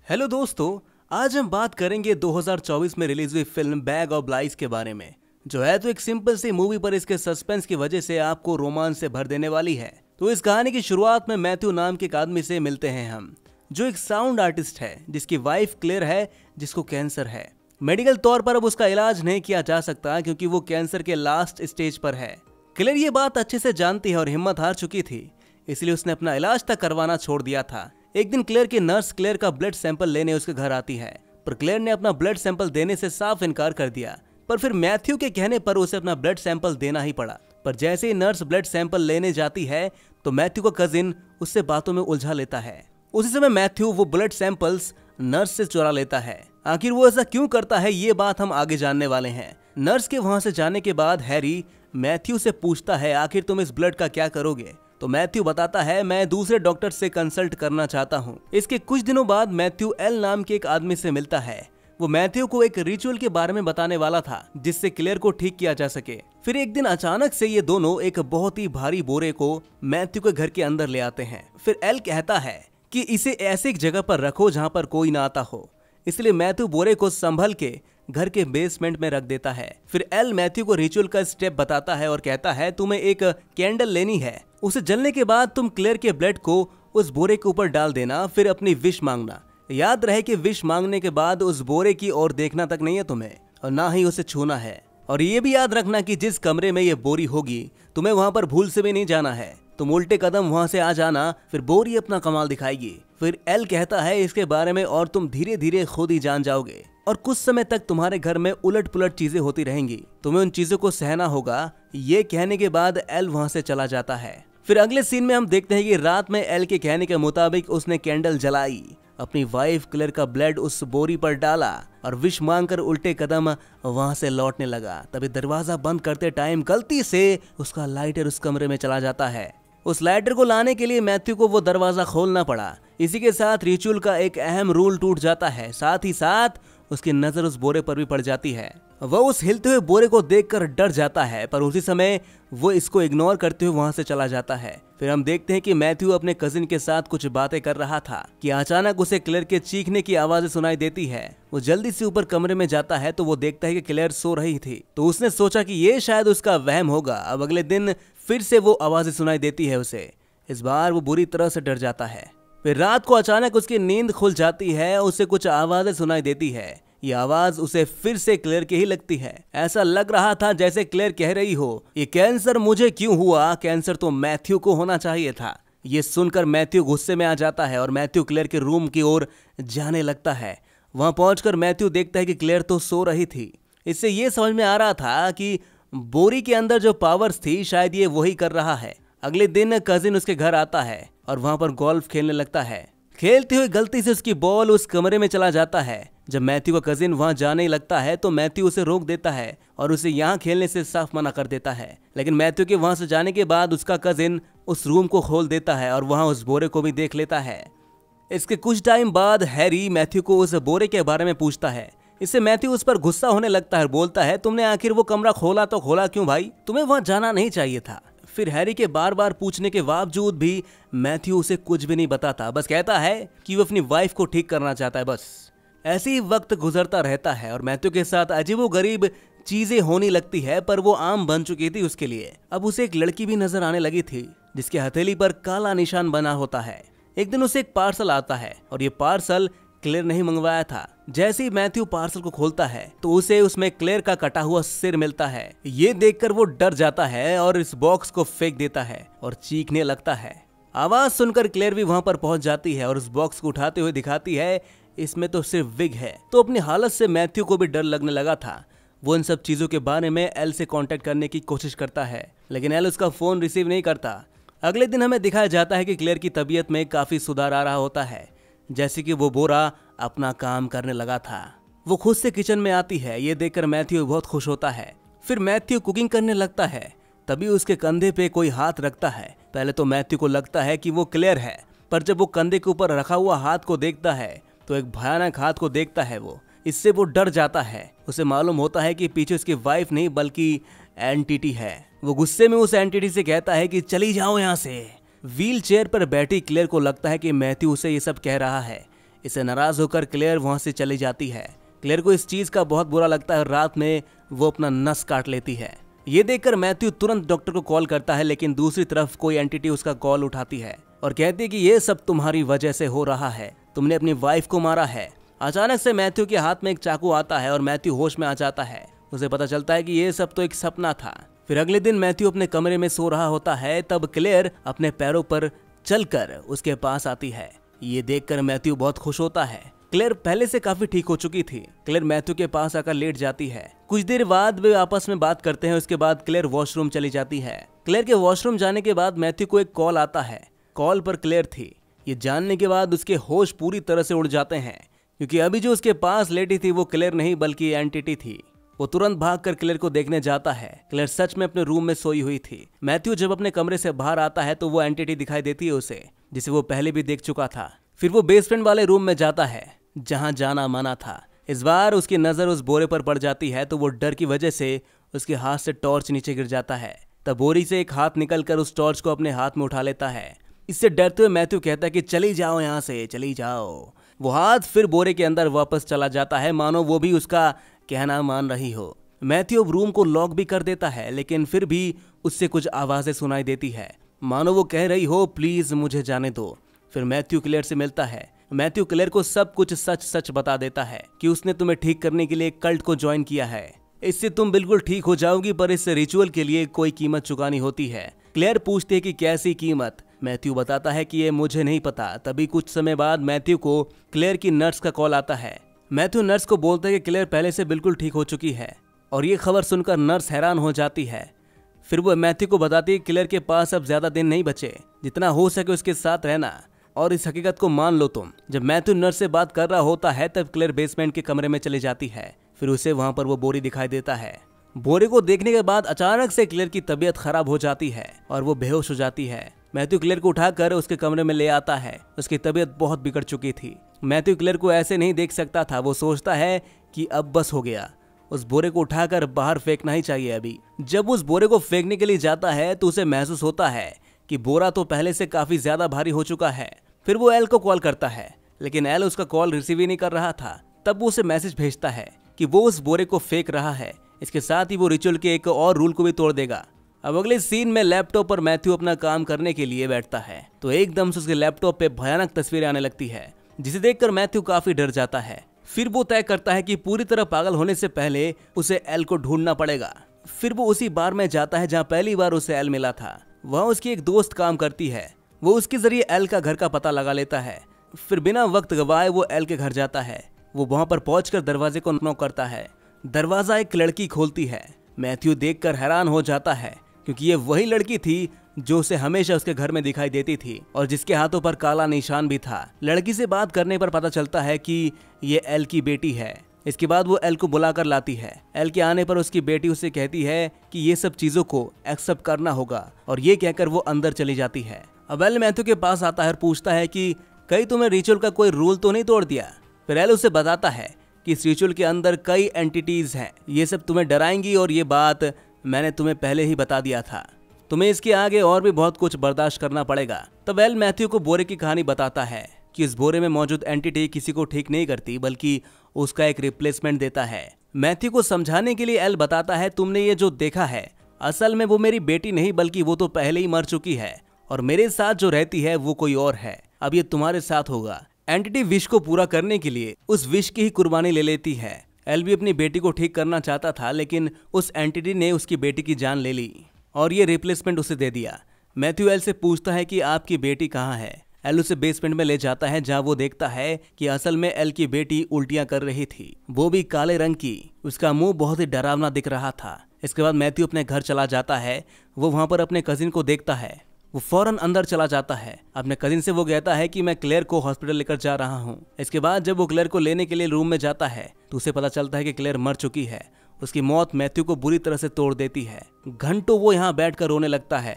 Hello दोस्तों, आज हम बात करेंगे 2024 में रिलीज हुई फिल्म बैग ऑफ लाइस के बारे में। जो है तो एक सिंपल सी मूवी, पर इसके सस्पेंस की वजह से आपको रोमांच से भर देने वाली है। तो इस कहानी की शुरुआत में मैथ्यू नाम के एक आदमी से मिलते हैं हम, जो एक साउंड आर्टिस्ट है जिसकी वाइफ क्लेयर है, जिसको कैंसर है। मेडिकल तौर पर अब उसका इलाज नहीं किया जा सकता क्योंकि वो कैंसर के लास्ट स्टेज पर है। क्लेयर ये बात अच्छे से जानती है और हिम्मत हार चुकी थी, इसलिए उसने अपना इलाज तक करवाना छोड़ दिया था। एक दिन क्लेयर की नर्स क्लेयर का ब्लड सैंपल लेने उसके घर आती है, पर क्लेयर ने अपना ब्लड सैंपल देने से साफ इनकार कर दिया। पर फिर मैथ्यू के कहने पर उसे अपना ब्लड सैंपल देना ही पड़ा। पर जैसे ही नर्स ब्लड सैंपल लेने जाती है तो मैथ्यू का कजिन उससे बातों में उलझा लेता है। उसी समय मैथ्यू वो ब्लड सैंपल्स नर्स से चुरा लेता है। आखिर वो ऐसा क्यों करता है, ये बात हम आगे जानने वाले हैं। नर्स के वहां से जाने के बाद हैरी मैथ्यू से पूछता है, आखिर तुम इस ब्लड का क्या करोगे? तो मैथ्यू बताता है, मैं दूसरे डॉक्टर से कंसल्ट करना चाहता हूँ। इसके कुछ दिनों बाद मैथ्यू एल नाम के एक आदमी से मिलता है। वो मैथ्यू को एक रिचुअल के बारे में बताने वाला था जिससे क्लेयर को ठीक किया जा सके। फिर एक दिन अचानक से ये दोनों एक बहुत ही भारी बोरे को मैथ्यू के घर के अंदर ले आते हैं। फिर एल कहता है कि इसे ऐसी एक जगह पर रखो जहाँ पर कोई ना आता हो, इसलिए मैथ्यू बोरे को संभल के घर के बेसमेंट में रख देता है। फिर एल मैथ्यू को रिचुअल का स्टेप बताता है और कहता है, तुम्हें एक कैंडल लेनी है, उसे जलने के बाद तुम क्लेयर के ब्लड को उस बोरे के ऊपर डाल देना, फिर अपनी विश मांगना। याद रहे कि विश मांगने के बाद उस बोरे की ओर देखना तक नहीं है तुम्हें, और ना ही उसे छूना है। और ये भी याद रखना कि जिस कमरे में ये बोरी होगी तुम्हें वहां पर भूल से भी नहीं जाना है। तुम उल्टे कदम वहां से आ जाना, फिर बोरी अपना कमाल दिखाएगी। फिर एल कहता है इसके बारे में और तुम धीरे धीरे खुद ही जान जाओगे, और कुछ समय तक तुम्हारे घर में उलट पुलट चीजें होती रहेंगी, तुम्हें उन चीजों को सहना होगा। ये कहने के बाद एल वहां से चला जाता है। फिर अगले सीन में हम देखते हैं कि रात में एल के कहने के मुताबिक उसने कैंडल जलाई, अपनी वाइफ क्लेयर का ब्लड उस बोरी पर डाला और विश मांगकर उल्टे कदम वहां से लौटने लगा। तभी दरवाजा बंद करते टाइम गलती से उसका लाइटर उस कमरे में चला जाता है। उस लाइटर को लाने के लिए मैथ्यू को वो दरवाजा खोलना पड़ा। इसी के साथ रिचुअल का एक अहम रूल टूट जाता है। साथ ही साथ उसकी नजर उस बोरे पर भी पड़ जाती है। वो उस हिलते हुए बोरे को देखकर डर जाता है, पर उसी समय वो इसको इग्नोर करते हुए वहां से चला जाता है। फिर हम देखते हैं कि मैथ्यू अपने कजिन के साथ कुछ बातें कर रहा था कि अचानक उसे क्लेयर के चीखने की आवाजें सुनाई देती है। वो जल्दी से ऊपर कमरे में जाता है तो वो देखता है कि क्लेयर सो रही थी। तो उसने सोचा कि ये शायद उसका वहम होगा। अब अगले दिन फिर से वो आवाजें सुनाई देती है उसे। इस बार वो बुरी तरह से डर जाता है। फिर रात को अचानक उसकी नींद खुल जाती है, उसे कुछ आवाजें सुनाई देती है। ये आवाज उसे फिर से क्लेयर की ही लगती है। ऐसा लग रहा था जैसे क्लेयर कह रही हो, ये कैंसर मुझे क्यों हुआ, कैंसर तो मैथ्यू को होना चाहिए था। ये सुनकर मैथ्यू गुस्से में आ जाता है और मैथ्यू क्लेयर के रूम की ओर जाने लगता है। वहां पहुंचकर मैथ्यू देखता है कि क्लेयर तो सो रही थी। इससे ये समझ में आ रहा था कि बोरी के अंदर जो पावर्स थी शायद ये वही कर रहा है। अगले दिन कजिन उसके घर आता है और वहां पर गोल्फ खेलने लगता है। खेलते हुए गलती से उसकी बॉल उस कमरे में चला जाता है। जब मैथ्यू का कजिन वहां जाने लगता है तो मैथ्यू उसे रोक देता है और उसे यहाँ खेलने से साफ मना कर देता है। लेकिन मैथ्यू के वहां से जाने के बाद उसका कजिन उस रूम को खोल देता है और वहां उस बोरे को भी देख लेता है। इसके कुछ टाइम बाद हैरी मैथ्यू को उस बोरे के बारे में पूछता है। इससे मैथ्यू उस पर गुस्सा होने लगता है, बोलता है, तुमने आखिर वो कमरा खोला तो खोला क्यों भाई, तुम्हें वहां जाना नहीं चाहिए था। फिर हैरी के बार बार पूछने के बावजूद भी मैथ्यू उसे कुछ भी नहीं बताता, बस कहता है कि वो अपनी वाइफ को ठीक करना चाहता है। बस ऐसे ही वक्त गुजरता रहता है और मैथ्यू के साथ अजीबोगरीब चीजें होने लगती है, पर वो आम बन चुकी थी उसके लिए। अब उसे एक लड़की भी नजर आने लगी थी जिसके हथेली पर काला निशान बना होता है। एक दिन उसे एक पार्सल आता है और ये पार्सल क्लेयर नहीं मंगवाया था। जैसे ही मैथ्यू पार्सल को खोलता है तो उसे उसमें क्लेयर का कटा हुआ सिर मिलता है। ये देखकर वो डर जाता है और इस बॉक्स को फेंक देता है और चीखने लगता है। आवाज सुनकर क्लेयर भी वहां पर पहुंच जाती है और उस बॉक्स को उठाते हुए दिखाती है, इसमें तो सिर्फ विग है। तो अपनी हालत से मैथ्यू को भी डर लगने लगा था। वो इन सब चीजों के बारे में एल से कांटेक्ट करने की कोशिश करता है, लेकिन एल उसका फोन रिसीव नहीं करता। अगले दिन हमें दिखाया जाता है कि क्लेयर की तबीयत में काफी सुधार आ रहा होता है, जैसे कि वो बोरा अपना काम करने लगा था। वो खुद से किचन में आती है। ये देखकर मैथ्यू बहुत खुश होता है। फिर मैथ्यू कुकिंग करने लगता है, तभी उसके कंधे पे कोई हाथ रखता है। पहले तो मैथ्यू को लगता है कि वो क्लेयर है, पर जब वो कंधे के ऊपर रखा हुआ हाथ को देखता है तो एक भयानक हाथ को देखता है वो। इससे वो डर जाता है। उसे मालूम होता है कि पीछे उसकी वाइफ नहीं बल्कि एंटिटी है। वो गुस्से में उस एंटिटी से कहता है कि चली जाओ यहाँ से। व्हील चेयर पर बैठी क्लेयर को लगता है कि मैथ्यू उसे ये सब कह रहा है, इससे नाराज होकर क्लेयर वहां से चली जाती है। क्लेयर को इस चीज का बहुत बुरा लगता है और रात में वो अपना नस काट लेती है। ये देखकर मैथ्यू तुरंत डॉक्टर को कॉल करता है, लेकिन दूसरी तरफ कोई एंटिटी उसका कॉल उठाती है और कहती है कि ये सब तुम्हारी वजह से हो रहा है, तुमने अपनी वाइफ को मारा है। अचानक से मैथ्यू के हाथ में एक चाकू आता है और मैथ्यू होश में आ जाता है। उसे पता चलता है कि ये सब तो एक सपना था। फिर अगले दिन मैथ्यू अपने कमरे में सो रहा होता है, तब क्लेयर अपने पैरों पर चलकर उसके पास आती है। ये देखकर मैथ्यू बहुत खुश होता है। क्लेयर पहले से काफी ठीक हो चुकी थी। क्लेयर मैथ्यू के पास आकर लेट जाती है। कुछ देर बाद वे आपस में बात करते हैं। उसके बाद क्लेयर वॉशरूम चली जाती है। क्लेयर के वॉशरूम जाने के बाद मैथ्यू को एक कॉल आता है। कॉल पर क्लेयर थी। ये जानने के बाद उसके होश पूरी तरह से उड़ जाते हैं, क्योंकि अभी जो उसके पास लेटी थी वो क्लेयर नहीं बल्कि एंटिटी थी। वो तुरंत भागकर क्लेयर को देखने जाता है। क्लेयर सच में अपने रूम में सोई हुई थी। मैथ्यू जब अपने कमरे से बाहर आता है तो वो एंटिटी दिखाई देती है उसे, जिसे वो पहले भी देख चुका था। फिर वो बेसमेंट वाले रूम में जाता है जहां जाना मना था। इस बार उसकी नजर उस बोरे पर पड़ जाती है तो वो डर की वजह से उसके हाथ से टॉर्च नीचे गिर जाता है। तब बोरी से एक हाथ निकलकर उस टॉर्च को अपने हाथ में उठा लेता है। इससे डरते हुए मैथ्यू कहता है कि चली जाओ यहाँ से, चली जाओ। वो हाथ फिर बोरे के अंदर वापस चला जाता है, मानो वो भी उसका कहना मान रही हो। मैथ्यू अब रूम को लॉक भी कर देता है, लेकिन फिर भी उससे कुछ आवाजें सुनाई देती है, मानो वो कह रही हो प्लीज मुझे जाने दो। फिर मैथ्यू क्लेयर से मिलता है। मैथ्यू क्लेयर को सब कुछ सच सच बता देता है कि उसने तुम्हें ठीक करने के लिए कल्ट को ज्वाइन किया है। इससे तुम बिल्कुल ठीक हो जाओगी, पर इस रिचुअल के लिए कोई कीमत चुकानी होती है। क्लेयर पूछती है कि कैसी कीमत। मैथ्यू बताता है कि ये मुझे नहीं पता। तभी कुछ समय बाद मैथ्यू को क्लेयर की नर्स का कॉल आता है। मैथ्यू नर्स को बोलता है कि क्लेयर पहले से बिल्कुल ठीक हो चुकी है, और ये खबर सुनकर नर्स हैरान हो जाती है। फिर वो मैथ्यू को बताती है कि क्लेयर के पास अब ज्यादा दिन नहीं बचे, जितना हो सके उसके साथ रहना और इस हकीकत को मान लो तुम। जब मैथ्यू नर्स से बात कर रहा होता है तब क्लेयर बेसमेंट के कमरे में चली जाती है। फिर उसे वहां पर वो बोरी दिखाई देता है। बोरे को देखने के बाद अचानक से क्लेयर की तबीयत खराब हो जाती है और वो बेहोश हो जाती है। मैथ्यू क्लेयर को उठाकर उसके कमरे में ले आता है। उसकी तबीयत बहुत बिगड़ चुकी थी। मैथ्यू क्लेयर को ऐसे नहीं देख सकता था। वो सोचता है कि अब बस हो गया, उस बोरे को उठाकर बाहर फेंकना ही चाहिए अभी। जब उस बोरे को फेंकने के लिए जाता है तो उसे महसूस होता है कि बोरा तो पहले से काफी ज्यादा भारी हो चुका है। फिर वो एल को कॉल करता है, लेकिन एल उसका कॉल रिसीव ही नहीं कर रहा था। तब वो उसे मैसेज भेजता है कि वो उस बोरे को फेंक रहा है। इसके साथ ही वो रिचुअल के एक और रूल को भी तोड़ देगा। अब अगले सीन में लैपटॉप पर मैथ्यू अपना काम करने के लिए बैठता है तो एकदम से उसके लैपटॉप पे भयानक तस्वीरें आने लगती है, जिसे देखकर मैथ्यू काफी डर जाता है। फिर वो तय करता है कि पूरी तरह पागल होने से पहले उसे एल को ढूंढना पड़ेगा। फिर वो उसी बार में जाता है जहाँ पहली बार उसे एल मिला था। वहाँ उसकी एक दोस्त काम करती है। वो उसके जरिए एल का घर का पता लगा लेता है। फिर बिना वक्त गवाए वो एल के घर जाता है। वो वहां पर पहुंचकर दरवाजे को नॉक करता है। दरवाजा एक लड़की खोलती है। मैथ्यू देखकर हैरान हो जाता है, क्योंकि ये वही लड़की थी जो उसे हमेशा उसके घर में दिखाई देती थी और जिसके हाथों पर काला निशान भी था। लड़की से बात करने पर पता चलता है कि ये एल की बेटी है। इसके बाद वो एल को बुलाकर लाती है। एल के आने पर उसकी बेटी उसे कहती है कि ये सब चीजों को एक्सेप्ट करना होगा, और ये कहकर वो अंदर चली जाती है। अब एल मैथ्यू के पास आता है और पूछता है कि कहीं तुमने रिचुअल का कोई रूल तो नहीं तोड़ दिया। फिर एल उसे बताता है कि इस रिचुअल के अंदर कई एंटिटीज हैं, ये सब तुम्हें डराएंगी और ये बात मैंने तुम्हें पहले ही बता दिया था। तुम्हें इसके आगे और भी बहुत कुछ बर्दाश्त करना पड़ेगा। तब एल मैथ्यू को बोरे की कहानी बताता है कि इस बोरे में मौजूद एंटिटी किसी को ठीक नहीं करती, बल्कि उसका एक रिप्लेसमेंट देता है। मैथ्यू को समझाने के लिए एल बताता है तुमने ये जो देखा है असल में वो मेरी बेटी नहीं, बल्कि वो तो पहले ही मर चुकी है, और मेरे साथ जो रहती है वो कोई और है। अब ये तुम्हारे साथ होगा। एंटिटी विश को पूरा करने के लिए उस विश की ही कुर्बानी ले लेती है। एल भी अपनी बेटी को ठीक करना चाहता था, लेकिन उस एंटिटी ने उसकी बेटी की जान ले ली और ये रिप्लेसमेंट उसे दे दिया। मैथ्यू एल से पूछता है कि आपकी बेटी कहाँ है। एल उसे बेसमेंट में ले जाता है, जहाँ वो देखता है कि असल में एल की बेटी उल्टियां कर रही थी, वो भी काले रंग की। उसका मुंह बहुत ही डरावना दिख रहा था। इसके बाद मैथ्यू अपने घर चला जाता है। वो वहां पर अपने कजिन को देखता है। वो फौरन अंदर चला जाता है। अपने कजिन से वो कहता है कि मैं क्लेयर को हॉस्पिटल लेकर जा रहा हूँ। इसके बाद जब वो क्लेयर को लेने के लिए रूम में जाता है तो उसे पता चलता है कि क्लेयर मर चुकी है। उसकी मौत मैथ्यू को बुरी तरह से तोड़ देती है। घंटों वो यहाँ बैठकर रोने लगता है।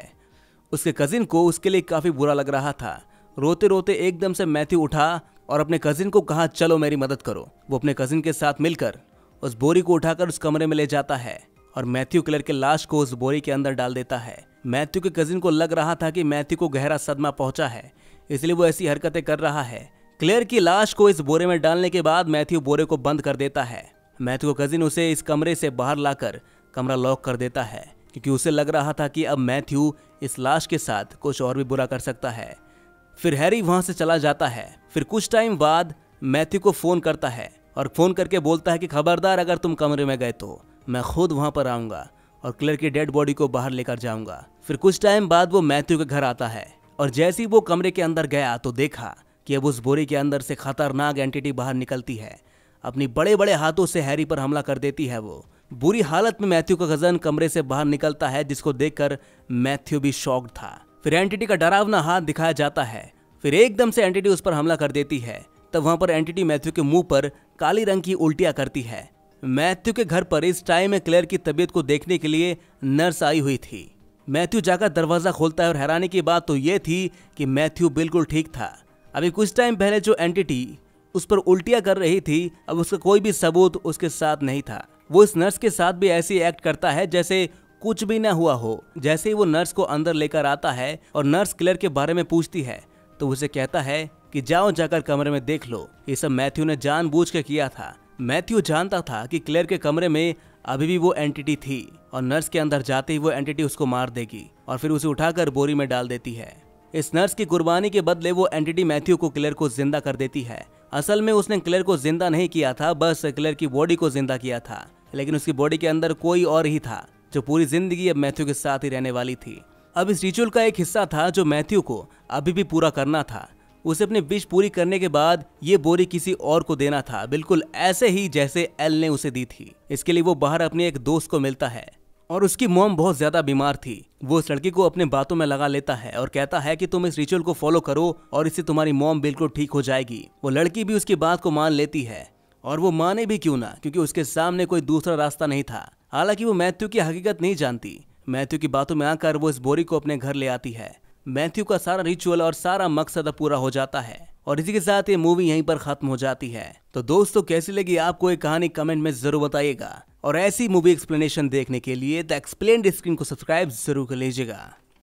उसके कजिन को उसके लिए काफी बुरा लग रहा था। रोते रोते एकदम से मैथ्यू उठा और अपने कजिन को कहा चलो मेरी मदद करो। वो अपने कजिन के साथ मिलकर उस बोरी को उठाकर उस कमरे में ले जाता है और मैथ्यू क्लेयर के लाश को उस बोरी के अंदर डाल देता है। मैथ्यू के कजिन को लग रहा था कि मैथ्यू को गहरा सदमा पहुंचा है, इसलिए वो ऐसी हरकतें कर रहा है क्लेयर की लाश को इस बोरे में डालने के बाद मैथ्यू बोरे को बंद कर देता है। मैथ्यू का कजिन उसे इस कमरे से बाहर लाकर कमरा लॉक कर देता है, क्योंकि उसे लग रहा था कि अब मैथ्यू इस लाश के साथ कुछ और भी बुरा कर सकता है। फिर हैरी वहां से चला जाता है। फिर कुछ टाइम बाद मैथ्यू को फोन करता है और फोन करके बोलता है कि खबरदार, अगर तुम कमरे में गए तो मैं खुद वहां पर आऊंगा और क्लेयर की डेड बॉडी को बाहर लेकर जाऊंगा। फिर कुछ टाइम बाद वो मैथ्यू के घर आता है और जैसे ही वो कमरे के अंदर गया तो देखा कि अब उस बोरे के अंदर से खतरनाक एंटिटी बाहर निकलती है। अपनी बड़े बड़े हाथों से हैरी पर हमला कर देती है। वो बुरी हालत में मैथ्यू का कजन कमरे से बाहर निकलता है, जिसको देखकर मैथ्यू भी शॉक्ड था। फिर एंटिटी का डरावना हाथ दिखाया जाता है। फिर एकदम से एंटिटी उस पर हमला कर देती है। तब वहां पर एंटिटी मैथ्यू के मुंह पर काली रंग की उल्टियां करती है। मैथ्यू के घर पर इस टाइम में क्लेयर की तबीयत को देखने के लिए नर्स आई हुई थी। मैथ्यू जाकर दरवाजा खोलता है और हैरानी की बात तो ये थी कि मैथ्यू बिल्कुल ठीक था। अभी कुछ टाइम पहले जो एंटिटी उस पर उल्टियां कर रही थी, अब उसका कोई भी सबूत उसके साथ नहीं था। वो इस नर्स के साथ भी ऐसे एक्ट करता है जैसे कुछ भी ना हुआ हो। जैसे ही वो नर्स को अंदर लेकर आता है और नर्स क्लेयर के बारे में पूछती है तो उसे कहता है कि जाओ जाकर कमरे में देख लो। ये सब मैथ्यू ने जानबूझ के किया था। मैथ्यू जानता था कि क्लेयर के कमरे में अभी भी वो एंटिटी थी और नर्स के अंदर जाते ही वो एंटिटी उसको मार देगी और फिर उसे उठाकर बोरी में डाल देती है। इस नर्स की कुर्बानी के बदले वो एंटिटी मैथ्यू को क्लेयर को जिंदा कर देती है। असल में उसने क्लेयर को जिंदा नहीं किया था, बस क्लेयर की बॉडी को जिंदा किया था, लेकिन उसकी बॉडी के अंदर कोई और ही था जो पूरी जिंदगी अब मैथ्यू के साथ ही रहने वाली थी। अब इस रिचुअल का एक हिस्सा था जो मैथ्यू को अभी भी पूरा करना था। उसे अपनी विश पूरी करने के बाद ये बोरी किसी और को देना था, बिल्कुल ऐसे ही जैसे एल ने उसे दी थी। इसके लिए वो बाहर अपने एक दोस्त को मिलता है और उसकी मॉम बहुत ज्यादा बीमार थी। वो उस लड़की को अपने बातों में लगा लेता है और कहता है कि तुम इस रिचुअल को फॉलो करो और इससे तुम्हारी मॉम बिल्कुल ठीक हो जाएगी। वो लड़की भी उसकी बात को मान लेती है और वो माने भी क्यों ना, क्योंकि उसके सामने कोई दूसरा रास्ता नहीं था। हालांकि वो मैथ्यू की हकीकत नहीं जानती। मैथ्यू की बातों में आकर वो इस बोरी को अपने घर ले आती है। मैथ्यू का सारा रिचुअल और सारा मकसद पूरा हो जाता है और इसी के साथ ये मूवी यहीं पर खत्म हो जाती है। तो दोस्तों, कैसी लगी आपको ये कहानी कमेंट में जरूर बताइएगा और ऐसी मूवी एक्सप्लेनेशन देखने के लिए द एक्सप्लेन्ड स्क्रीन को सब्सक्राइब जरूर कर लीजिएगा।